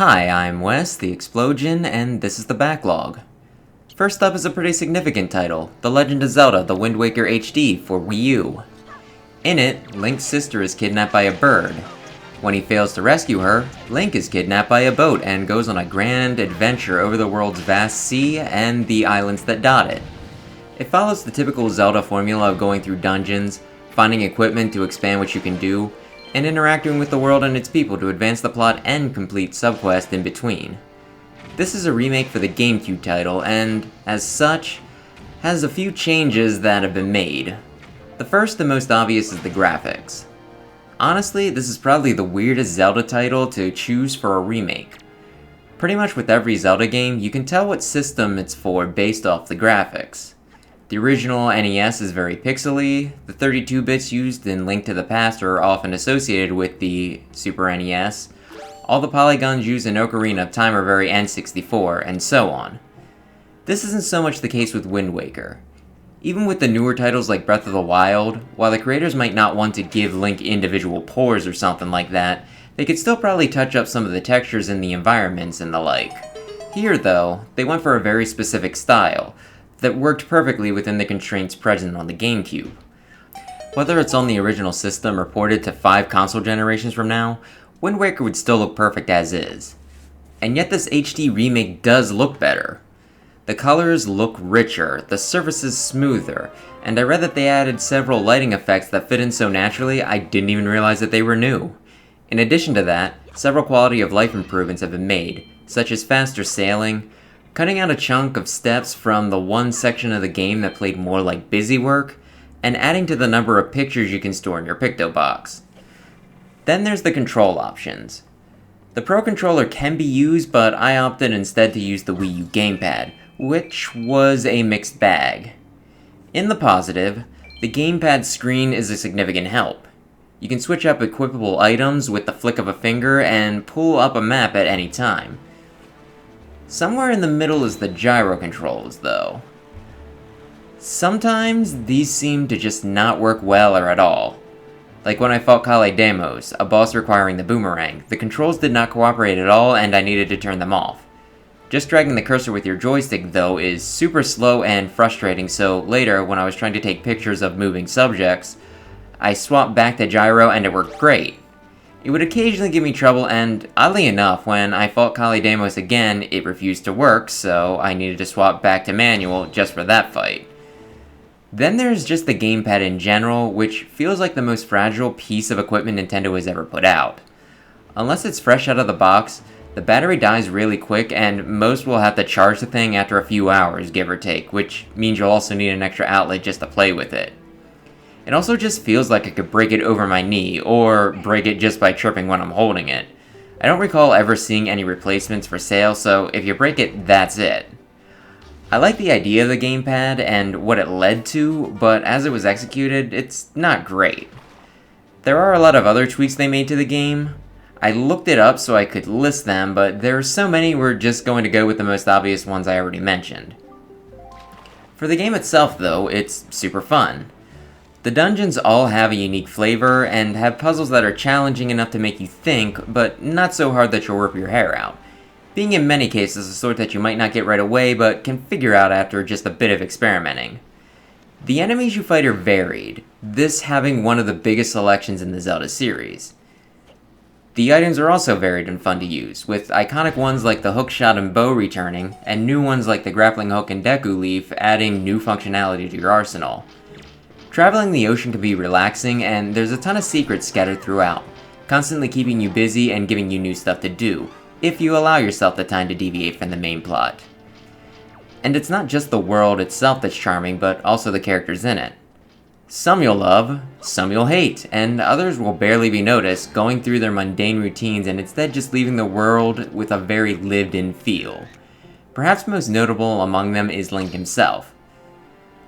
Hi, I'm Wes, the Explosion, and this is the Backlog. First up is a pretty significant title, The Legend of Zelda: The Wind Waker HD for Wii U. In it, Link's sister is kidnapped by a bird. When he fails to rescue her, Link is kidnapped by a boat and goes on a grand adventure over the world's vast sea and the islands that dot it. It follows the typical Zelda formula of going through dungeons, finding equipment to expand what you can do, and interacting with the world and its people to advance the plot and complete subquests in between. This is a remake for the GameCube title, and, as such, has a few changes that have been made. The first and most obvious is the graphics. Honestly, this is probably the weirdest Zelda title to choose for a remake. Pretty much with every Zelda game, you can tell what system it's for based off the graphics. The original NES is very pixely, the 32 bits used in Link to the Past are often associated with the Super NES, all the polygons used in Ocarina of Time are very N64, and so on. This isn't so much the case with Wind Waker. Even with the newer titles like Breath of the Wild, while the creators might not want to give Link individual pores or something like that, they could still probably touch up some of the textures in the environments and the like. Here, though, they went for a very specific style that worked perfectly within the constraints present on the GameCube. Whether it's on the original system or ported to 5 console generations from now, Wind Waker would still look perfect as is. And yet this HD remake does look better. The colors look richer, the surfaces smoother, and I read that they added several lighting effects that fit in so naturally I didn't even realize that they were new. In addition to that, several quality of life improvements have been made, such as faster sailing, cutting out a chunk of steps from the one section of the game that played more like busy work, and adding to the number of pictures you can store in your Picto Box. Then there's the control options. The Pro Controller can be used, but I opted instead to use the Wii U gamepad, which was a mixed bag. In the positive, the gamepad screen is a significant help. You can switch up equipable items with the flick of a finger and pull up a map at any time. Somewhere in the middle is the gyro controls, though. Sometimes these seem to just not work well or at all. Like when I fought Kale Demos, a boss requiring the boomerang, the controls did not cooperate at all and I needed to turn them off. Just dragging the cursor with your joystick, though, is super slow and frustrating, so later, when I was trying to take pictures of moving subjects, I swapped back to gyro and it worked great. It would occasionally give me trouble, and oddly enough, when I fought Kale Demos again, it refused to work, so I needed to swap back to manual just for that fight. Then there's just the gamepad in general, which feels like the most fragile piece of equipment Nintendo has ever put out. Unless it's fresh out of the box, the battery dies really quick, and most will have to charge the thing after a few hours, give or take, which means you'll also need an extra outlet just to play with it. It also just feels like I could break it over my knee, or break it just by tripping when I'm holding it. I don't recall ever seeing any replacements for sale, so if you break it, that's it. I like the idea of the gamepad and what it led to, but as it was executed, it's not great. There are a lot of other tweaks they made to the game. I looked it up so I could list them, but there are so many we're just going to go with the most obvious ones I already mentioned. For the game itself, though, it's super fun. The dungeons all have a unique flavor and have puzzles that are challenging enough to make you think, but not so hard that you'll rip your hair out, being in many cases the sort that you might not get right away but can figure out after just a bit of experimenting. The enemies you fight are varied, this having one of the biggest selections in the Zelda series. The items are also varied and fun to use, with iconic ones like the hookshot and bow returning, and new ones like the grappling hook and Deku Leaf adding new functionality to your arsenal. Traveling the ocean can be relaxing, and there's a ton of secrets scattered throughout, constantly keeping you busy and giving you new stuff to do, if you allow yourself the time to deviate from the main plot. And it's not just the world itself that's charming, but also the characters in it. Some you'll love, some you'll hate, and others will barely be noticed, going through their mundane routines and instead just leaving the world with a very lived-in feel. Perhaps most notable among them is Link himself.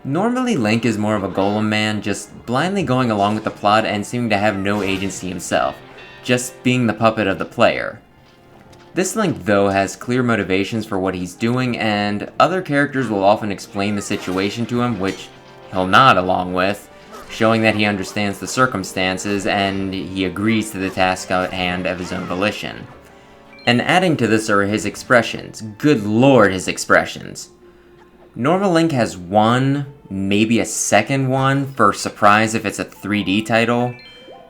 Normally Link is more of a golem man, just blindly going along with the plot and seeming to have no agency himself, just being the puppet of the player. This Link, though, has clear motivations for what he's doing, and other characters will often explain the situation to him, which he'll nod along with, showing that he understands the circumstances and he agrees to the task at hand of his own volition. And adding to this are his expressions. Good lord, his expressions. Normal Link has one, maybe a second one, for surprise if it's a 3D title.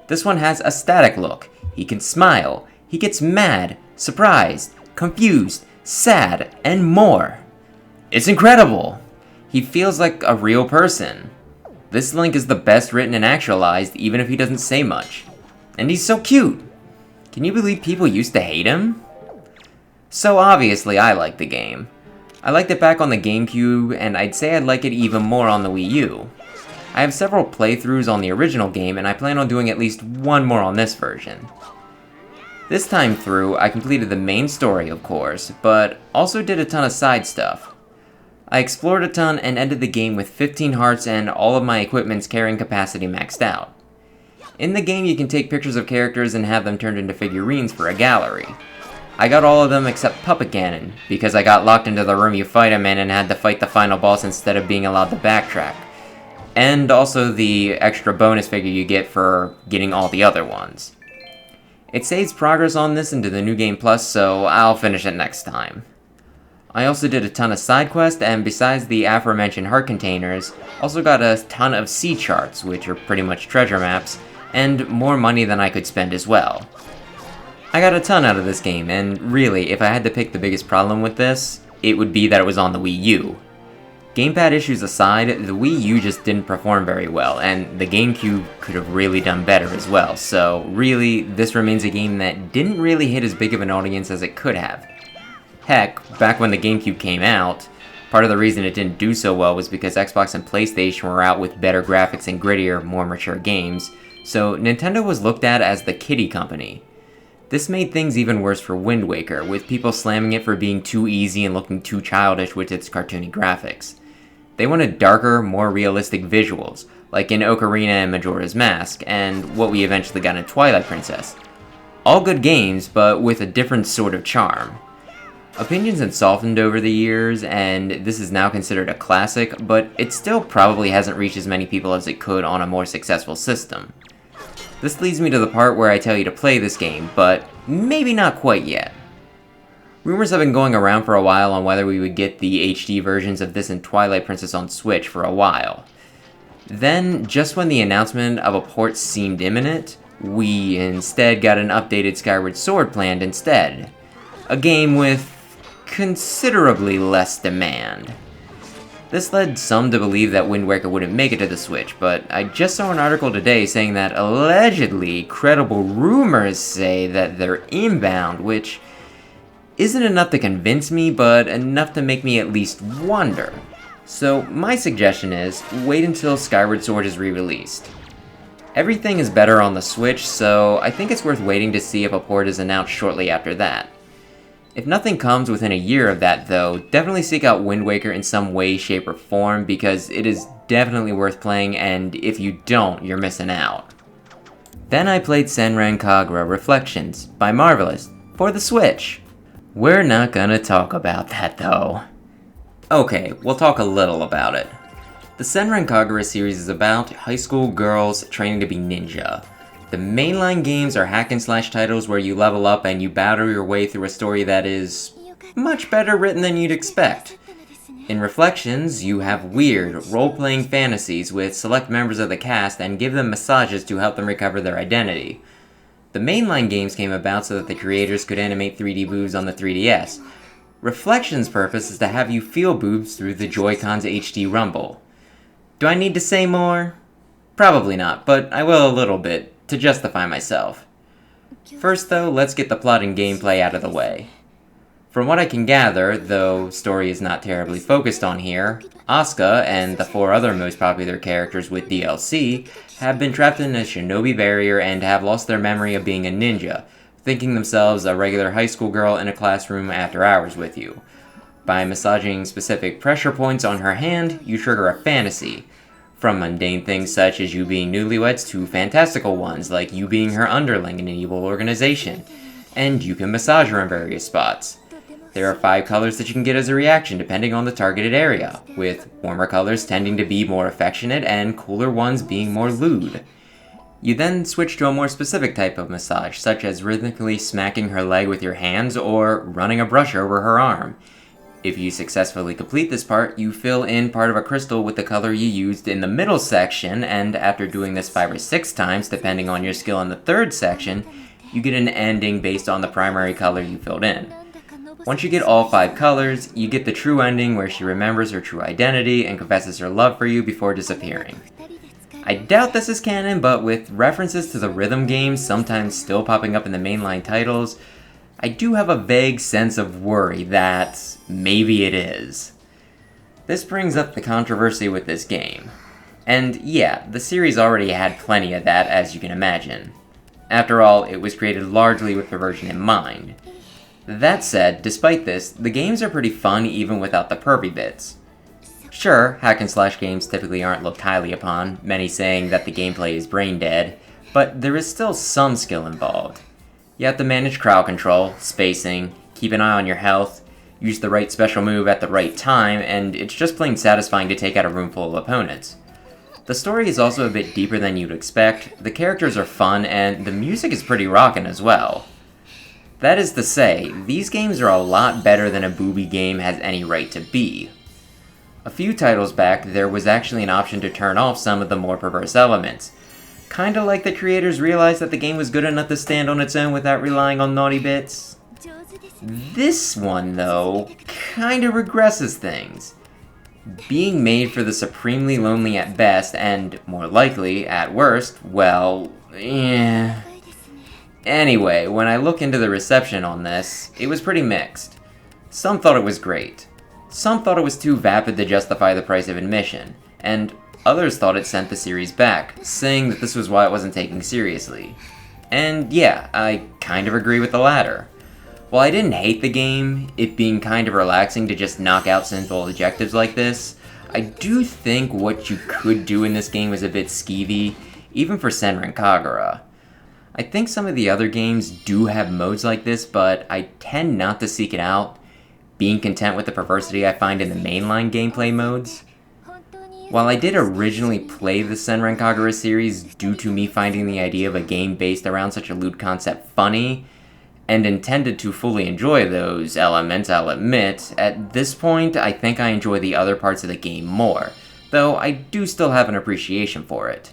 This one has a static look. He can smile. He gets mad, surprised, confused, sad, and more. It's incredible! He feels like a real person. This Link is the best written and actualized, even if he doesn't say much. And he's so cute! Can you believe people used to hate him? So obviously I like the game. I liked it back on the GameCube, and I'd say I'd like it even more on the Wii U. I have several playthroughs on the original game, and I plan on doing at least one more on this version. This time through, I completed the main story, of course, but also did a ton of side stuff. I explored a ton and ended the game with 15 hearts and all of my equipment's carrying capacity maxed out. In the game, you can take pictures of characters and have them turned into figurines for a gallery. I got all of them except Puppet Cannon, because I got locked into the room you fight him in and had to fight the final boss instead of being allowed to backtrack. And also the extra bonus figure you get for getting all the other ones. It saves progress on this into the New Game Plus, so I'll finish it next time. I also did a ton of side quests, and besides the aforementioned heart containers, also got a ton of sea charts, which are pretty much treasure maps, and more money than I could spend as well. I got a ton out of this game, and really, if I had to pick the biggest problem with this, it would be that it was on the Wii U. Gamepad issues aside, the Wii U just didn't perform very well, and the GameCube could have really done better as well, so really, this remains a game that didn't really hit as big of an audience as it could have. Heck, back when the GameCube came out, part of the reason it didn't do so well was because Xbox and PlayStation were out with better graphics and grittier, more mature games, so Nintendo was looked at as the kiddie company. This made things even worse for Wind Waker, with people slamming it for being too easy and looking too childish with its cartoony graphics. They wanted darker, more realistic visuals, like in Ocarina and Majora's Mask, and what we eventually got in Twilight Princess. All good games, but with a different sort of charm. Opinions have softened over the years, and this is now considered a classic, but it still probably hasn't reached as many people as it could on a more successful system. This leads me to the part where I tell you to play this game, but maybe not quite yet. Rumors have been going around for a while on whether we would get the HD versions of this and Twilight Princess on Switch for a while. Then, just when the announcement of a port seemed imminent, we instead got an updated Skyward Sword planned instead. A game with considerably less demand. This led some to believe that Wind Waker wouldn't make it to the Switch, but I just saw an article today saying that allegedly credible rumors say that they're inbound, which isn't enough to convince me, but enough to make me at least wonder. So my suggestion is, wait until Skyward Sword is re-released. Everything is better on the Switch, so I think it's worth waiting to see if a port is announced shortly after that. If nothing comes within a year of that though, definitely seek out Wind Waker in some way, shape, or form, because it is definitely worth playing, and if you don't, you're missing out. Then I played Senran Kagura Reflections by Marvelous for the Switch. We're not gonna talk about that though. Okay, we'll talk a little about it. The Senran Kagura series is about high school girls training to be ninja. The mainline games are hack and slash titles where you level up and you battle your way through a story that is much better written than you'd expect. In Reflections, you have weird, role-playing fantasies with select members of the cast and give them massages to help them recover their identity. The mainline games came about so that the creators could animate 3D boobs on the 3DS. Reflections' purpose is to have you feel boobs through the Joy-Con's HD rumble. Do I need to say more? Probably not, but I will a little bit, to justify myself. First though, let's get the plot and gameplay out of the way. From what I can gather, though story is not terribly focused on here, Asuka and the 4 other most popular characters with DLC have been trapped in a shinobi barrier and have lost their memory of being a ninja, thinking themselves a regular high school girl in a classroom after hours with you. By massaging specific pressure points on her hand, you trigger a fantasy. From mundane things such as you being newlyweds to fantastical ones like you being her underling in an evil organization. And you can massage her in various spots. There are 5 colors that you can get as a reaction depending on the targeted area, with warmer colors tending to be more affectionate and cooler ones being more lewd. You then switch to a more specific type of massage, such as rhythmically smacking her leg with your hands or running a brush over her arm. If you successfully complete this part, you fill in part of a crystal with the color you used in the middle section, and after doing this 5 or 6 times, depending on your skill in the third section, you get an ending based on the primary color you filled in. Once you get all 5 colors, you get the true ending where she remembers her true identity and confesses her love for you before disappearing. I doubt this is canon, but with references to the rhythm games sometimes still popping up in the mainline titles, I do have a vague sense of worry that maybe it is. This brings up the controversy with this game. And yeah, the series already had plenty of that, as you can imagine. After all, it was created largely with perversion in mind. That said, despite this, the games are pretty fun even without the pervy bits. Sure, hack and slash games typically aren't looked highly upon, many saying that the gameplay is brain dead, but there is still some skill involved. You have to manage crowd control, spacing, keep an eye on your health, use the right special move at the right time, and it's just plain satisfying to take out a room full of opponents. The story is also a bit deeper than you'd expect, the characters are fun, and the music is pretty rockin' as well. That is to say, these games are a lot better than a booby game has any right to be. A few titles back, there was actually an option to turn off some of the more perverse elements. Kinda like the creators realized that the game was good enough to stand on its own without relying on naughty bits. This one, though, kinda regresses things. Being made for the supremely lonely at best, and more likely, at worst, well, yeah. Anyway, when I look into the reception on this, it was pretty mixed. Some thought it was great. Some thought it was too vapid to justify the price of admission, and others thought it sent the series back, saying that this was why it wasn't taken seriously. And yeah, I kind of agree with the latter. While I didn't hate the game, it being kind of relaxing to just knock out simple objectives like this, I do think what you could do in this game was a bit skeevy, even for Senran Kagura. I think some of the other games do have modes like this, but I tend not to seek it out, being content with the perversity I find in the mainline gameplay modes. While I did originally play the Senran Kagura series due to me finding the idea of a game based around such a lewd concept funny, and intended to fully enjoy those elements, I'll admit, at this point I think I enjoy the other parts of the game more, though I do still have an appreciation for it.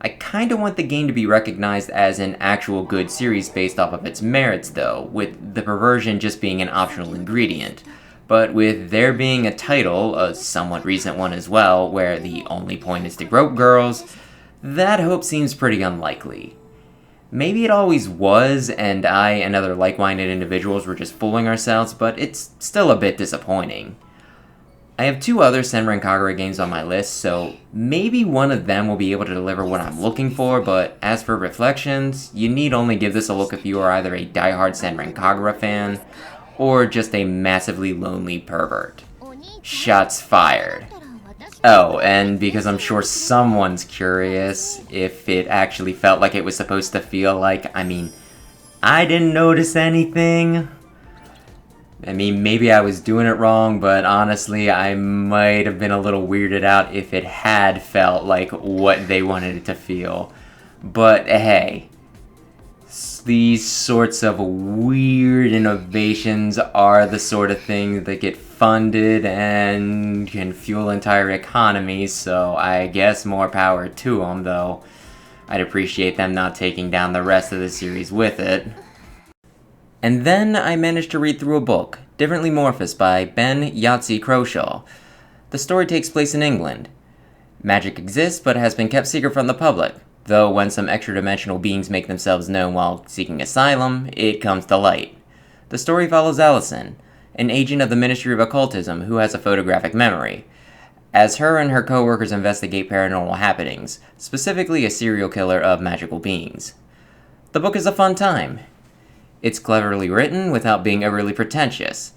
I kinda want the game to be recognized as an actual good series based off of its merits though, with the perversion just being an optional ingredient. But with there being a title, a somewhat recent one as well, where the only point is to grope girls, that hope seems pretty unlikely. Maybe it always was, and I and other like-minded individuals were just fooling ourselves, but it's still a bit disappointing. I have 2 other Senran Kagura games on my list, so maybe one of them will be able to deliver what I'm looking for, but as for Reflections, you need only give this a look if you are either a diehard Senran Kagura fan, or just a massively lonely pervert. Shots fired. Oh, and because I'm sure someone's curious if it actually felt like it was supposed to feel like, I didn't notice anything. Maybe I was doing it wrong, but honestly, I might have been a little weirded out if it had felt like what they wanted it to feel. But hey, these sorts of weird innovations are the sort of things that get funded and can fuel entire economies, so I guess more power to them, though I'd appreciate them not taking down the rest of the series with it. And then I managed to read through a book, Differently Morphous by Ben Yahtzee Croshaw. The story takes place in England. Magic exists, but has been kept secret from the public, though when some extra-dimensional beings make themselves known while seeking asylum, it comes to light. The story follows Allison, an agent of the Ministry of Occultism who has a photographic memory, as her and her co-workers investigate paranormal happenings, specifically a serial killer of magical beings. The book is a fun time. It's cleverly written without being overly pretentious.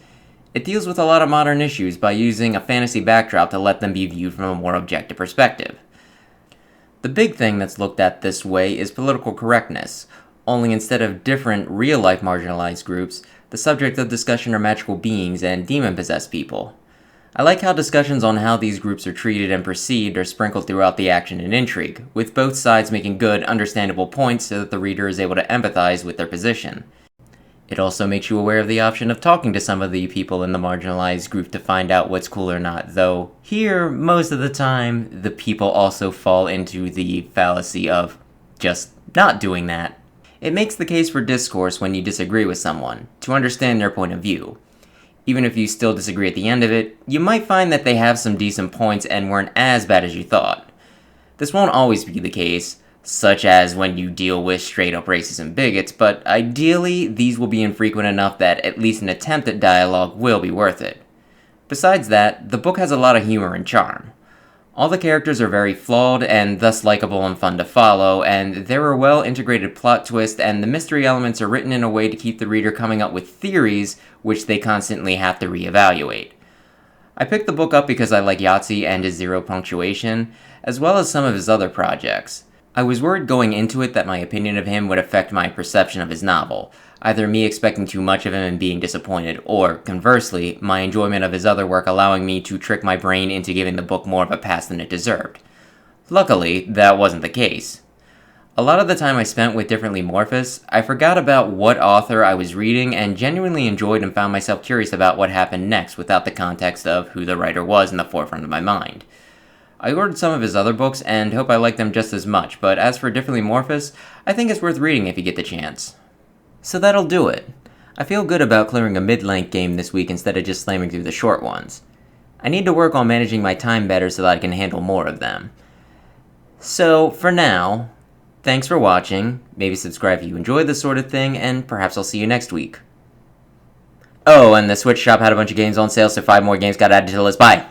It deals with a lot of modern issues by using a fantasy backdrop to let them be viewed from a more objective perspective. The big thing that's looked at this way is political correctness, only instead of different real-life marginalized groups, the subject of discussion are magical beings and demon-possessed people. I like how discussions on how these groups are treated and perceived are sprinkled throughout the action and intrigue, with both sides making good, understandable points so that the reader is able to empathize with their position. It also makes you aware of the option of talking to some of the people in the marginalized group to find out what's cool or not, though here, most of the time, the people also fall into the fallacy of just not doing that. It makes the case for discourse when you disagree with someone, to understand their point of view. Even if you still disagree at the end of it, you might find that they have some decent points and weren't as bad as you thought. This won't always be the case, such as when you deal with straight-up racists and bigots, but ideally, these will be infrequent enough that at least an attempt at dialogue will be worth it. Besides that, the book has a lot of humor and charm. All the characters are very flawed and thus likable and fun to follow, and there are a well-integrated plot twist, and the mystery elements are written in a way to keep the reader coming up with theories which they constantly have to reevaluate. I picked the book up because I like Yahtzee and his zero punctuation, as well as some of his other projects. I was worried going into it that my opinion of him would affect my perception of his novel, either me expecting too much of him and being disappointed, or, conversely, my enjoyment of his other work allowing me to trick my brain into giving the book more of a pass than it deserved. Luckily, that wasn't the case. A lot of the time I spent with Differently Morphous, I forgot about what author I was reading and genuinely enjoyed and found myself curious about what happened next without the context of who the writer was in the forefront of my mind. I ordered some of his other books and hope I like them just as much, but as for Differently Morphous, I think it's worth reading if you get the chance. So that'll do it. I feel good about clearing a mid-length game this week instead of just slamming through the short ones. I need to work on managing my time better so that I can handle more of them. So, for now, thanks for watching, maybe subscribe if you enjoy this sort of thing, and perhaps I'll see you next week. Oh, and the Switch shop had a bunch of games on sale, so 5 more games got added to the list. Bye!